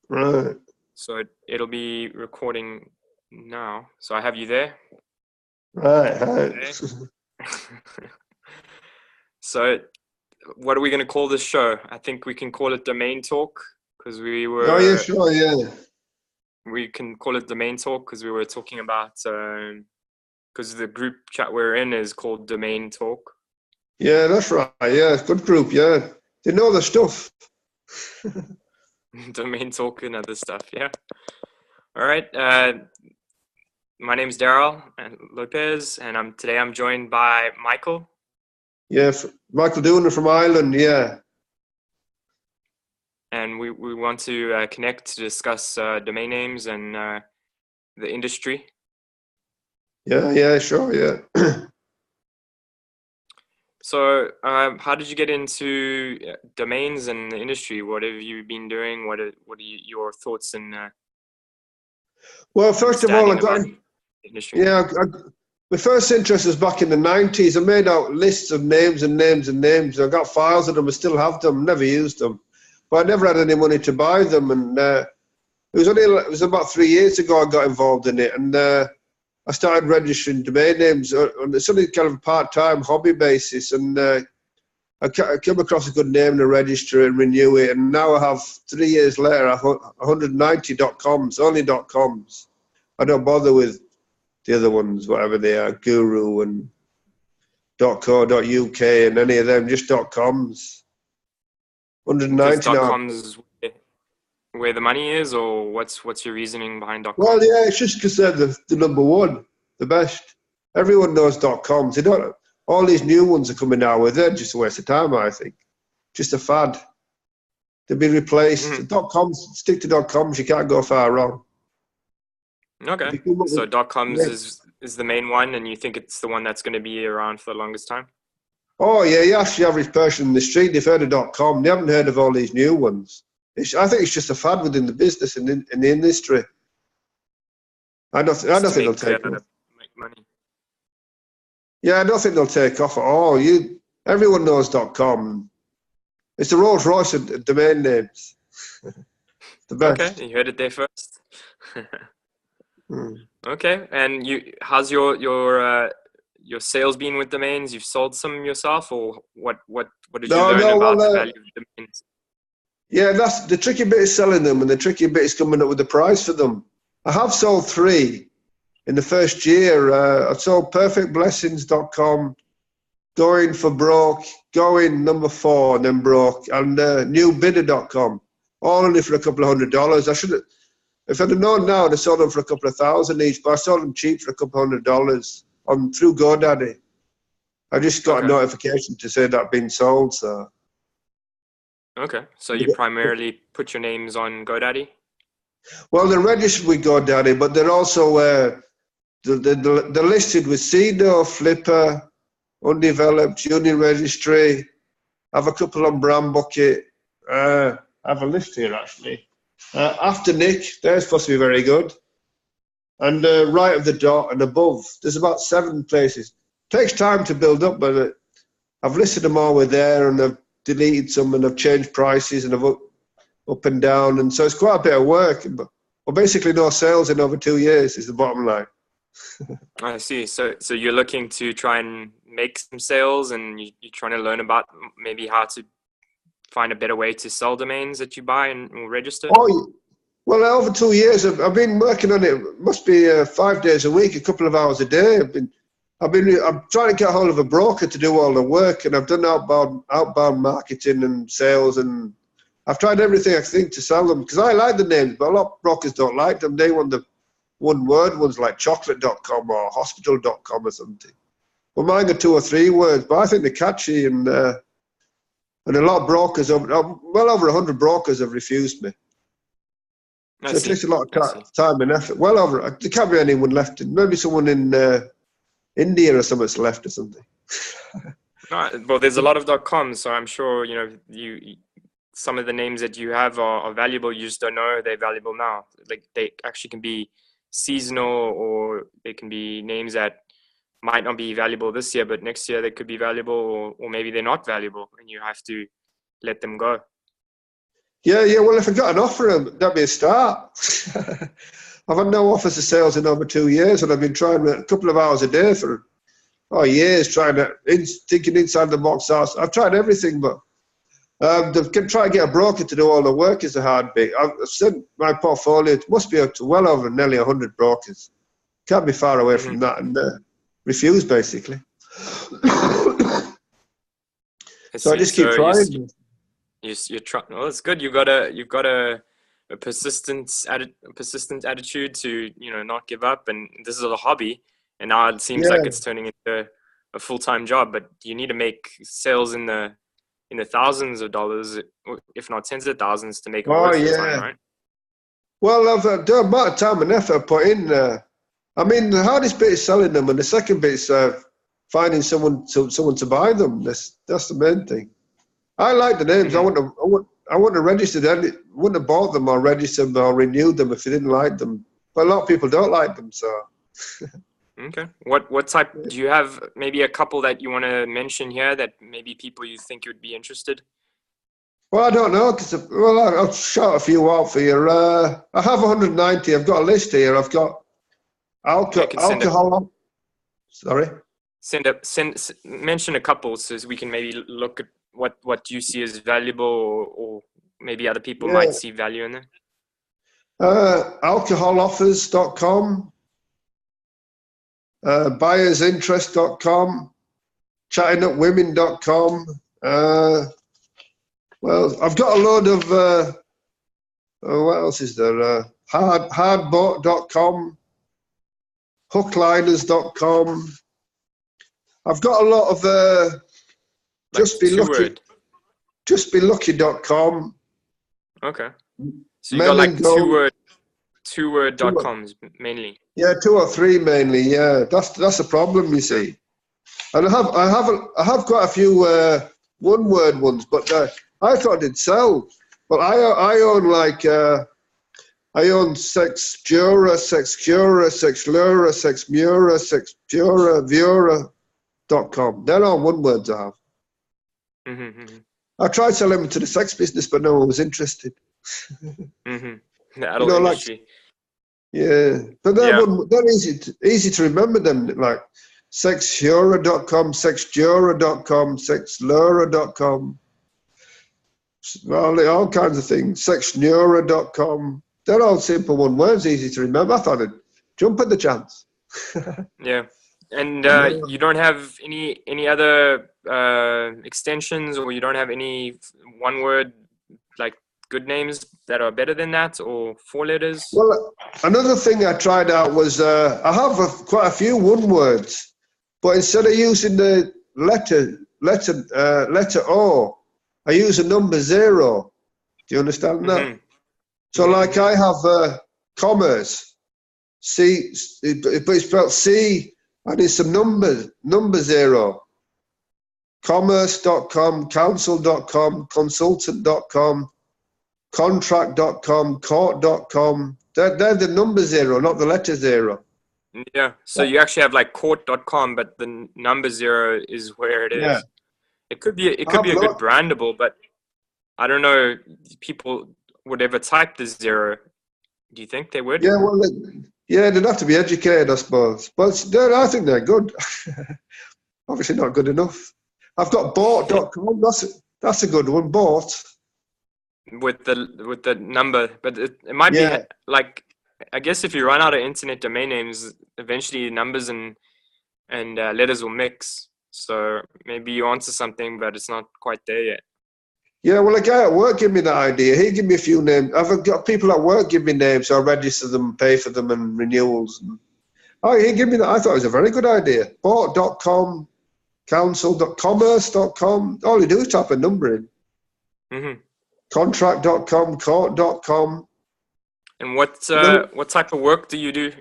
Right. So it'll be recording now. So I have you there. Right. Okay. So what are we going to call this show? I think we can call it Domain Talk because Oh, yeah, sure, yeah. we can call it Domain Talk because we were talking about because the group chat we're in is called Domain Talk. Yeah, that's right. Yeah, good group, yeah. They know the stuff. Domain Talk and other stuff, yeah. All right. My name is Darryl Lopes, and today I'm joined by Michael. Yeah, Michael Dooner from Ireland, yeah. And we want to connect to discuss domain names and the industry. Yeah, sure, yeah. So how did you get into domains and the industry? What have you been doing? What are your thoughts and Well, first of all, I understanding got about in, the industry? yeah, my first interest was back in the 90s. I made out lists of names and names and names. I got files of them. I still have them, never used them. But I never had any money to buy them. And it was about 3 years ago I got involved in it. And I started registering domain names on it's only kind of a part-time hobby basis. And I came across a good name to register and renew it. And now I have, 3 years later, 190 .coms, only .coms. I don't bother with the other ones, whatever they are, Guru and .co.uk and any of them, just .coms. 190 Just now. .coms where the money is, or what's your reasoning behind .com? Well, yeah, it's just because they're the number one, the best. Everyone knows .coms. They don't. All these new ones are coming out with. They're just a waste of time, I think. Just a fad. They've been replaced. Mm-hmm. .coms, stick to .coms. You can't go far wrong. Okay, so .coms is the main one, and you think it's the one that's going to be around for the longest time? Oh yeah, you ask the average person in the street, they've heard of .com. They haven't heard of all these new ones. I think it's just a fad within the business and in the industry. I don't think they'll take off. Make money. Yeah, I don't think they'll take off at all. Everyone knows .com. It's the Rolls Royce of domain names. The best. Okay, you heard it there first. Hmm. Okay, and how's your sales been with domains? You've sold some yourself, or what did you learn about the value of domains? Yeah, that's the tricky bit is selling them, and the tricky bit is coming up with the price for them. I have sold 3 in the first year. I sold perfectblessings.com, Going for Broke, Going number 4, and then Broke, and newbidder.com, all only for a couple of $100. I should have, if I'd have known now, I'd have sold them for a couple of thousand each, but I sold them cheap for a couple of $100 through GoDaddy. I just got a notification to say that been sold, so. Okay, so you primarily put your names on GoDaddy? Well, they're registered with GoDaddy, but they're also they're listed with Cedo, Flipper, Undeveloped, Union Registry. I have a couple on Brand Bucket. I have a list here, actually. After Nick, they're supposed to be very good. And right of the dot and above, there's about 7 places. Takes time to build up, but I've listed them all with there, and I've deleted some, and I've changed prices, and I've up and down, and so it's quite a bit of work. But basically, no sales in over 2 years is the bottom line. I see. So you're looking to try and make some sales, and you're trying to learn about maybe how to find a better way to sell domains that you buy and register? Oh, well, over 2 years, I've been working on it. It must be 5 days a week, a couple of hours a day. I'm trying to get hold of a broker to do all the work, and I've done outbound marketing and sales, and I've tried everything I think to sell them, because I like the names, but a lot of brokers don't like them. They want the one-word ones like chocolate.com or hospital.com or something. Well, mine are 2 or 3 words, but I think they're catchy, and a lot of brokers, well over 100 brokers have refused me. So it takes a lot of time and effort. Well over, there can't be anyone left. Maybe someone in India or something's left or something. Well, there's a lot of .coms, so I'm sure some of the names that you have are valuable. You just don't know they're valuable now. Like, they actually can be seasonal, or they can be names that might not be valuable this year, but next year they could be valuable, or maybe they're not valuable, and you have to let them go. Yeah, yeah. Well, if I got an offer, that'd be a start. I've had no offers of sales in over 2 years, and I've been trying a couple of hours a day for years, trying to thinking inside the box. I've tried everything, but to try and get a broker to do all the work is a hard bit. I've sent my portfolio. It must be up to well over nearly 100 brokers. Can't be far away from that, and refuse basically. So I just keep trying. You're trying. Well, it's good. You've got a persistent attitude to not give up. And this is a hobby, and now it seems like it's turning into a full-time job. But you need to make sales in the thousands of dollars, if not tens of thousands, to make it worth your time, right? Well, I've done amount of time and effort I put in. I mean, the hardest bit is selling them, and the second bit is finding someone to buy them. That's the main thing. I like the names. Mm-hmm. I wouldn't have registered any. Wouldn't have bought them or registered them or renewed them if I didn't like them. But a lot of people don't like them, so. Okay. What type do you have? Maybe a couple that you want to mention here that maybe people you think would be interested. Well, I don't know, because I'll shout a few out for you. I have 190. I've got a list here. I've got alcohol. Sorry. Mention a couple so we can maybe look at what you see as valuable, or maybe other people might see value in them. Alcoholoffers.com, buyersinterest.com, chattingupwomen.com. Well, I've got a load of, what else is there? Hardboat.com, hookliners.com. I've got a lot of, justbelucky.com. Okay. So you got like two-word.coms mainly. Yeah, 2 or 3 mainly. Yeah, that's a problem, you see. And I have quite a few one-word ones, but I thought it'd sell. But I own like I own Sex Jura, Sex Cura, Sex Lura, Sex Mura, Sex Jura, Viura.com. They're all one words I have. Mm-hmm. I tried selling them to the sex business, but no one was interested. Mm-hmm. The adult industry. But they're easy to remember them, like sexjura.com, sexjura.com, sexlura.com, all kinds of things, sexnura.com. They're all simple one words, easy to remember. I thought I'd jump at the chance. Yeah. And you don't have any other extensions, or you don't have any one word like good names that are better than that, or 4 letters? Well, another thing I tried out was I have quite a few one words, but instead of using the letter O, I use a number 0. Do you understand that? Mm-hmm. So like I have commerce, C, but it's spelled C, and it's some number 0. Commerce.com, council.com, consultant.com, contract.com, court.com. They're the number 0, not the letter 0. Yeah. So you actually have like court.com, but the number 0 is where it is. Yeah. It could be a good brandable, but I don't know people would ever type the 0. Do you think they would? Yeah, well, they'd have to be educated, I suppose. But I think they're good. Obviously not good enough. I've got bought.com. That's a good one. Bought. With the number, but it might be like, I guess if you run out of internet domain names, eventually numbers and letters will mix. So maybe you answer something, but it's not quite there yet. Yeah, well, a guy at work gave me that idea. He gave me a few names. I've got people at work give me names, so I register them, pay for them, and renewals. He gave me that. I thought it was a very good idea. Bought.com, council.commerce.com. All you do is type a number in. Mm-hmm. Contract.com, court.com. And what type of work do you do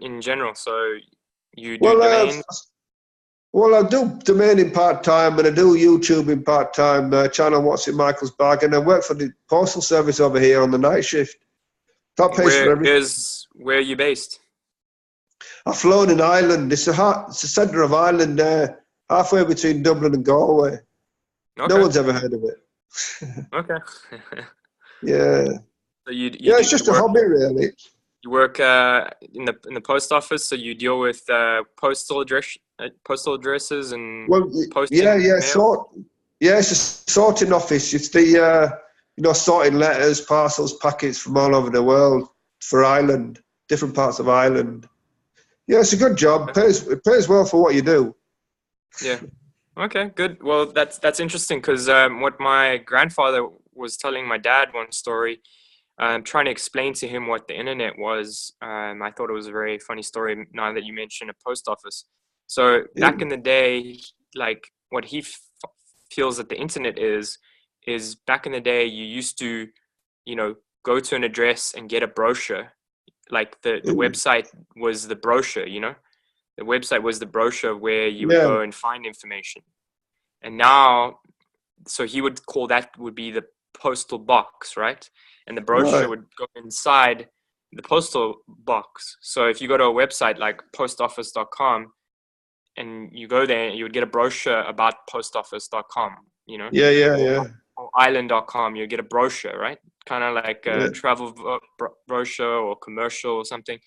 in general? So you do domains? Well, I do domaining part-time, and I do YouTubing part-time, channel What's in Michael's Bag, and I work for the Postal Service over here on the night shift. That pays for everything. Where are you based? I've flown in Ireland. It's the centre of Ireland, halfway between Dublin and Galway. Okay. No one's ever heard of it. Okay. Yeah. So you Yeah, do it's you just a work hobby, really. you work in the post office, so you deal with postal addresses and Well, yeah, posting yeah, mail. yeah, it's a sorting office. It's the, sorting letters, parcels, packets from all over the world for Ireland, different parts of Ireland. Yeah, it's a good job. It pays well for what you do. Yeah. Okay, good. Well, that's interesting because what my grandfather was telling my dad one story, trying to explain to him what the internet was. I thought it was a very funny story now that you mentioned a post office. So Yeah, back in the day, like what he feels that the internet is back in the day you used to, you know, go to an address and get a brochure. Like the website was the brochure, you know? The website was the brochure where you would yeah, go and find information. And now, so he would call that would be the postal box, right? And the brochure right. would go inside the postal box. So if you go to a website like postoffice.com and you go there, you would get a brochure about postoffice.com, you know, Yeah, yeah, or, yeah, or island.com, you get a brochure, right? Kind of like a yeah, travel brochure or commercial or something.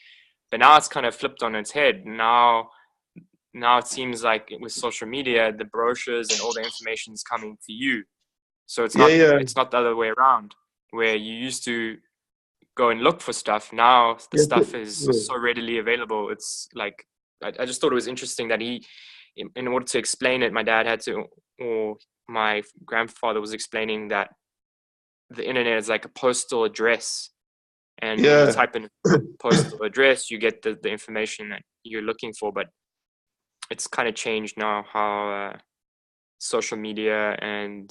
But now it's kind of flipped on its head. Now it seems like with social media, the brochures and all the information is coming to you. So yeah, yeah, it's not the other way around, where you used to go and look for stuff. Now the yeah, stuff is so readily available. It's like I just thought it was interesting that in order to explain it, my dad had to, or my grandfather was explaining that the internet is like a postal address, and when you yeah. type in a postal address, you get the information that you're looking for. But it's kind of changed now how social media and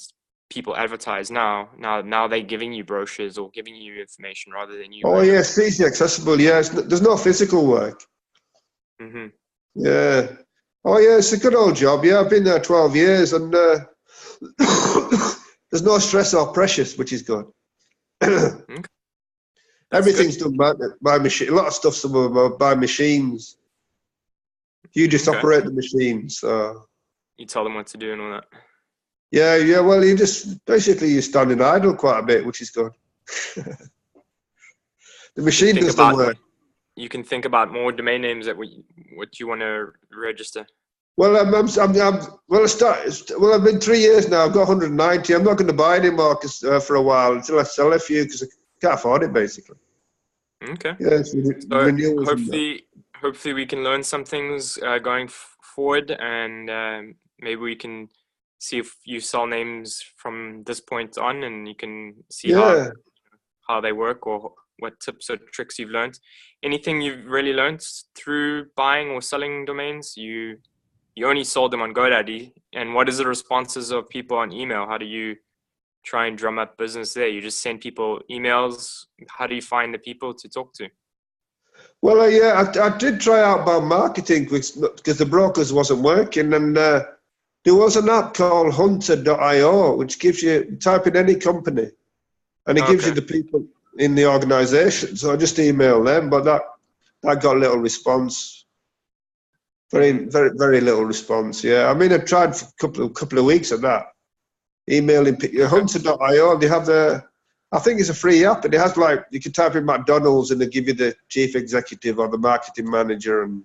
people advertise now. Now they're giving you brochures or giving you information rather than you Oh, going yeah, and it's looking easy accessible. Yeah, there's no physical work. for. Hmm. Yeah. Oh, yeah, it's a good old job. Yeah, I've been there 12 years, and there's no stress or pressures, which is good. Okay, that's good. Everything's done by machine. A lot of stuff's done by machines. You just Okay, operate the machines. So you tell them what to do and all that. yeah, yeah. Well, you just basically you're standing idle quite a bit, which is good. The You can machine think does the about work. more domain names that what you want to register. Well, well, I've been 3 years now. I've got 190. I'm not going to buy anymore for a while until I sell a few because I can't afford it, basically. Okay, Yeah, it's so renewals and that. hopefully we can learn some things going forward, and maybe we can see if you sell names from this point on, and you can see Yeah. how they work or what tips or tricks you've learned. Anything you've really learned through buying or selling domains? You only sold them on GoDaddy, and what is the responses of people on email? How do you try and drum up business there? You just send people emails. How do you find the people to talk to? Well, yeah, I did try outbound marketing because the brokers wasn't working, and there was an app called Hunter.io, which gives you type in any company, and it gives you Okay. the people in the organisation. So I just email them, but that got little response. Very, very, very little response. Yeah, I mean, I tried for a couple of weeks of that, emailing people. Okay. Hunter.io, they have I think it's a free app, and it has like you can type in McDonald's and they give you the chief executive or the marketing manager and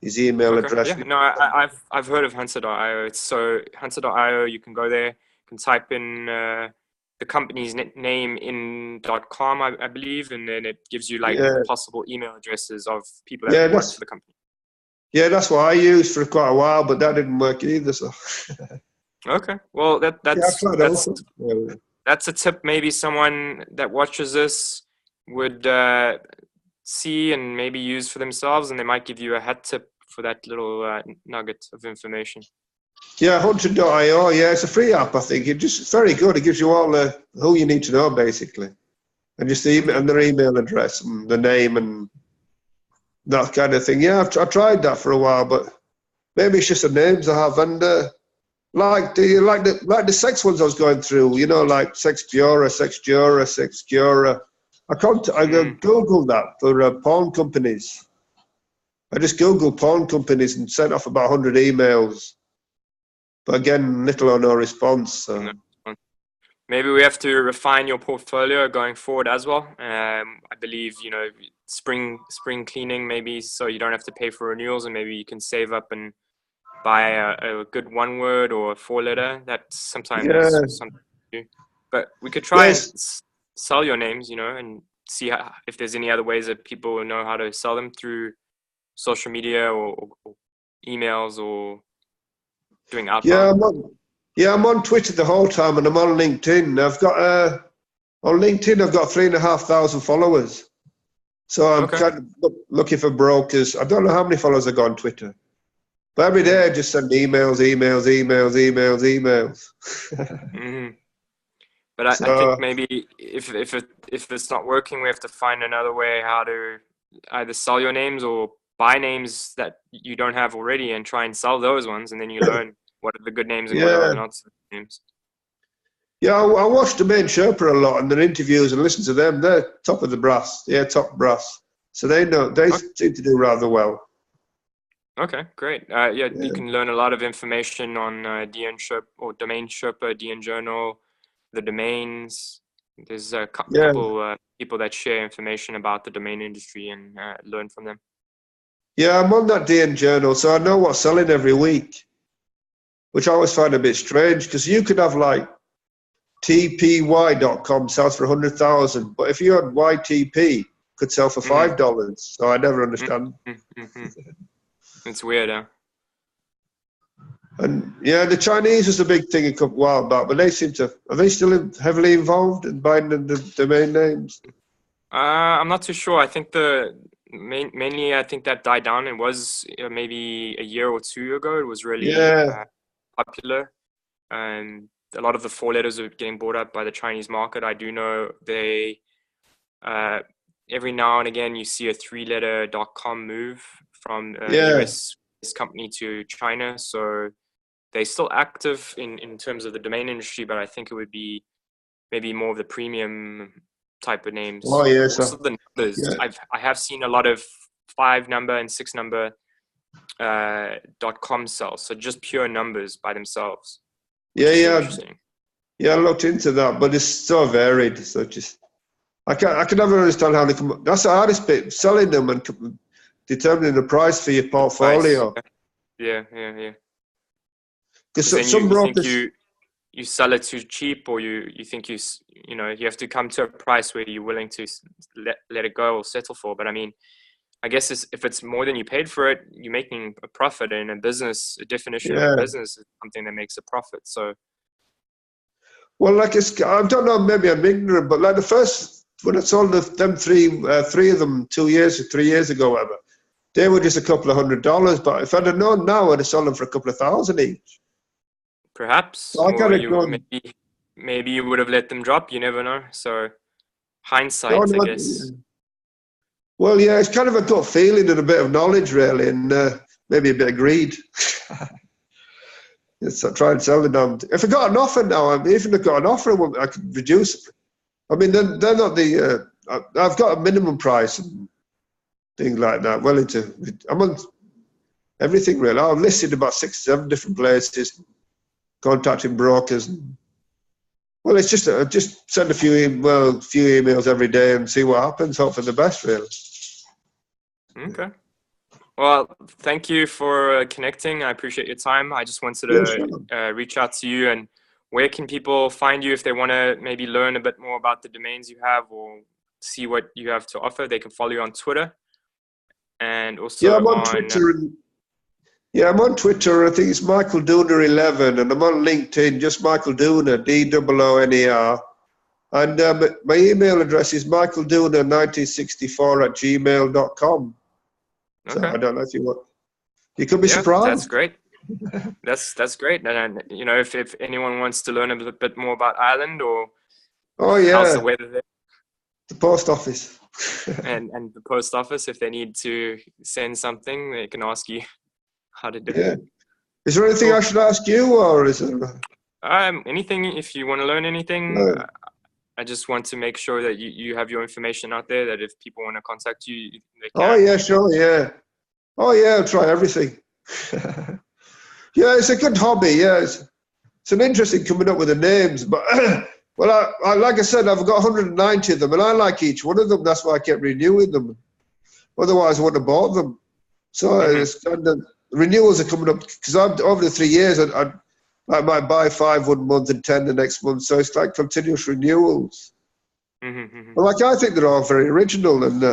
his email Okay. address. Yeah. No, I've heard of Hunter.io. It's so Hunter.io. You can go there. You can type in the company's name in .com, I believe, and then it gives you like Yeah, possible email addresses of people that yeah, work for the company. that's what I used for quite a while, but that didn't work either. So Okay. Well, yeah, I tried also. Yeah. that's a tip. Maybe someone that watches this would see and maybe use for themselves, and they might give you a hat tip for that little nugget of information. Yeah, Hunter.io. Yeah, it's a free app. I think it's very good. It gives you all who you need to know basically, and just the email Okay. and their email address and the name and that kind of thing. Yeah, I tried that for a while, but maybe it's just the names I have and. Like the sex ones I was going through, like Sexpura. I googled that for porn companies. I just googled porn companies and sent off about 100 emails, but again, little or no response. So. No. maybe we have to refine your portfolio going forward as well. I believe, you know, spring cleaning maybe, so you don't have to pay for renewals, and maybe you can save up and buy a good 1 word or a 4 letter. That's sometimes Yeah. something to do. But we could try and Yes. sell your names, you know, and see if there's any other ways that people know how to sell them through social media or emails or doing Yeah, outbound. I'm on Twitter the whole time, and I'm on LinkedIn. I've got on LinkedIn, I've got 3,500 followers. So I'm Okay. kind of looking for brokers. I don't know how many followers I got on Twitter, but every day I just send emails. Mm-hmm. But I think So maybe if it's not working, we have to find another way how to either sell your names or buy names that you don't have already and try and sell those ones, and then you learn what are the good names and what are yeah, the not so good names. yeah. I watch the main Sherpa a lot and their interviews and listen to them. They're top of the brass. Yeah, top brass. So they seem to do rather well. Okay, great. Yeah, you Yeah, can learn a lot of information on DN Sherpa or Domain Sherpa, DN Journal, the domains. There's a yeah, couple people that share information about the domain industry and learn from them. yeah. I'm on that DN journal, so I know what's selling every week, which I always find a bit strange because you could have like TPY.com sells for 100,000, but if you had YTP, could sell for Mm-hmm. $5. So I never understand. Mm-hmm. It's weird, huh? And yeah, the Chinese was a big thing a couple while back, but they seem to are they still heavily involved in buying the domain names? I'm not too sure. I think mainly I think that died down. It was maybe a year or two ago. It was really Yeah, popular, and a lot of the 4 letters are getting bought up by the Chinese market. I do know they uh, every now and again you see a 3-letter .com move from a yeah, US company to China. So they're still active in terms of the domain industry, but I think it would be maybe more of the premium type of oh names. yeah, Also so the numbers. yeah, I have seen a lot of 5-number and 6-number .com sales. So just pure numbers by themselves, which yeah, is yeah, interesting. yeah. I looked into that, but it's so varied. So just I can never understand how they come. That's the hardest bit: selling them and determining the price for your The price. portfolio. Yeah. Because Because then some you think brokers, you sell it too cheap, or you think you know you have to come to a price where you're willing to let it go or settle for. But I mean, I guess if it's more than you paid for it, you're making a profit. And a business, a definition of a yeah. business is something that makes a profit. So Well, like I don't know, maybe I'm ignorant, but like the first when I sold them three of them 3 years ago, whatever, they were just a couple of $100. But if I'd have known now, I'd have sold them for a couple of thousand each. perhaps, So I or kind of you gone, maybe you would have let them drop. You never know. So oh hindsight, I no, guess. well, yeah, it's kind of a gut feeling and a bit of knowledge, really, and maybe a bit of greed. Yes, I try and sell the damn. If I got an offer now, even if I got an offer, I could reduce it. I mean, they're not the. I've got a minimum price and things like that. Well, I'm on everything really. I've listed about 6, 7 different places, contacting brokers. Well, it's just send a few emails every day and see what happens. Hope for the best, really. Okay. Well, thank you for connecting. I appreciate your time. I just wanted Yeah, sure. to reach out to you. And where can people find you if they want to maybe learn a bit more about the domains you have or see what you have to offer? They can follow you on Twitter and Yeah, also I'm on on. Twitter and yeah, I'm on Twitter. I think it's Michael Dooner 11, and I'm on LinkedIn, just Michael Dooner, DOONER. And my email address is michaeldooner1964@gmail.com. So Okay. I don't know if you want. You could be Yeah, that's surprised. great. That's great. And you know, if anyone wants to learn a bit more about Ireland or Oh how's the yeah, weather there, the post office. and the post office, if they need to send something, they can ask you how to do it. Yeah. Is there anything I Cool. should ask you, or is there? Anything, if you want to learn anything, No. I just want to make sure that you have your information out there, that if people want to contact you, they Oh can. yeah, sure, yeah. Oh yeah, I'll try everything. Yeah, it's a good hobby. Yeah, it's an interesting coming up with the names, but Well, like I said, I've got 190 of them, and I like each one of them. That's why I kept renewing them. Otherwise, I wouldn't have bought them. So it's kind of, renewals are coming up because over the 3 years, I might buy 5 one month and 10 the next month. So it's like continuous renewals. But like I think they're all very original, and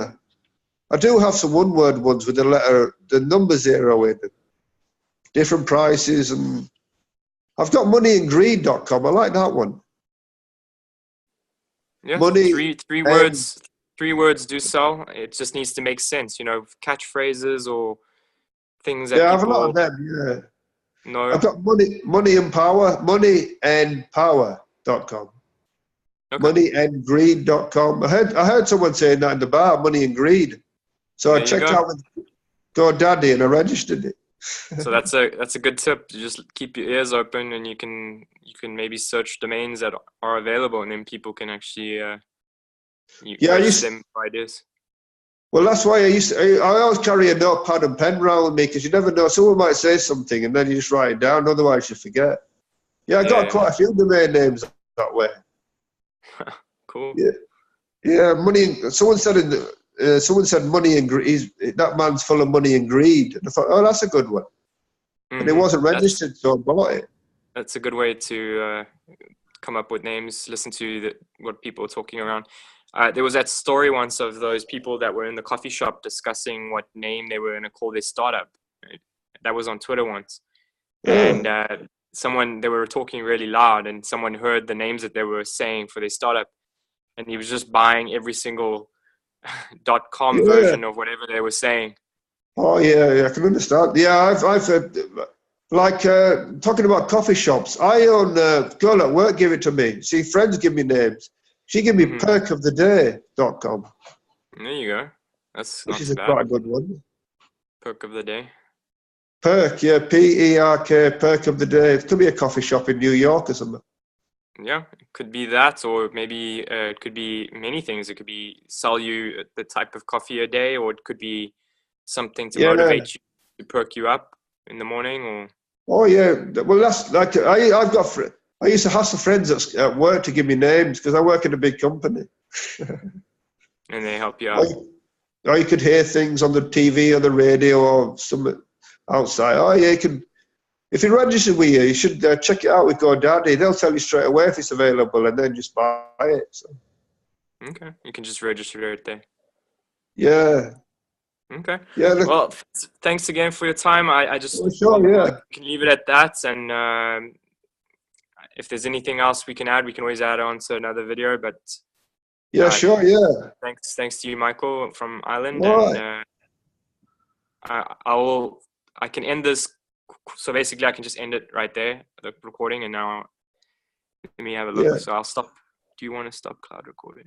I do have some one-word ones with the number 0 in it, different prices, and I've got moneyandgreed.com. I like that one. Yeah, Money. three words. 3 words do sell. It just needs to make sense, you know, catchphrases or things that Yeah, I have a people lot of them. Yeah. know. I've got money and power, moneyandpower.com. Okay. Moneyandgreed.com. I heard someone saying that in the bar, money and greed. So I checked out with GoDaddy and I registered it. So that's a good tip. You just keep your ears open, and you can maybe search domains that are available, and then people can actually use them for ideas. Well, that's why I always carry a notepad and pen around with me, because you never know. Someone might say something and then you just write it down. Otherwise, you forget. Yeah, I got quite a few domain names that way. Cool. Yeah. Money. Someone said money and greed. That man's full of money and greed. And I thought, oh, that's a good one. And it wasn't registered, so I bought it. That's a good way to come up with names. Listen to what people are talking around. There was that story once of those people that were in the coffee shop discussing what name they were going to call their startup. Right? That was on Twitter once. And they were talking really loud, and someone heard the names that they were saying for their startup, and he was just buying every single .com version of whatever they were saying. Oh yeah, I can understand. Yeah, I've heard, like talking about coffee shops. I own a girl at work give it to me. See, friends give me names. She gave me perkoftheday.com. There you go. That's which not is bad. quite a good one. Perk of the day. Perk, yeah, P-E-R-K, perk of the day. It could be a coffee shop in New York or something. Yeah, it could be that, or maybe it could be many things. It could be sell you the type of coffee a day, or it could be something to motivate you, to perk you up in the morning, or. Oh yeah, well that's like I used to hassle friends at work to give me names because I work in a big company. And they help you out. Or you could hear things on the TV or the radio or some outside. Oh yeah, if you register with you should check it out with GoDaddy. They'll tell you straight away if it's available, and then just buy it. So. Okay, you can just register it there. Yeah. Okay. Yeah. Well, thanks again for your time. I just can leave it at that, and if there's anything else we can add, we can always add on to another video. But yeah, sure, yeah. Thanks to you, Michael from Ireland, right. And I can end this. So basically, I can just end it right there, the recording, and now let me have a look. Yeah. So I'll stop. Do you want to stop cloud recording?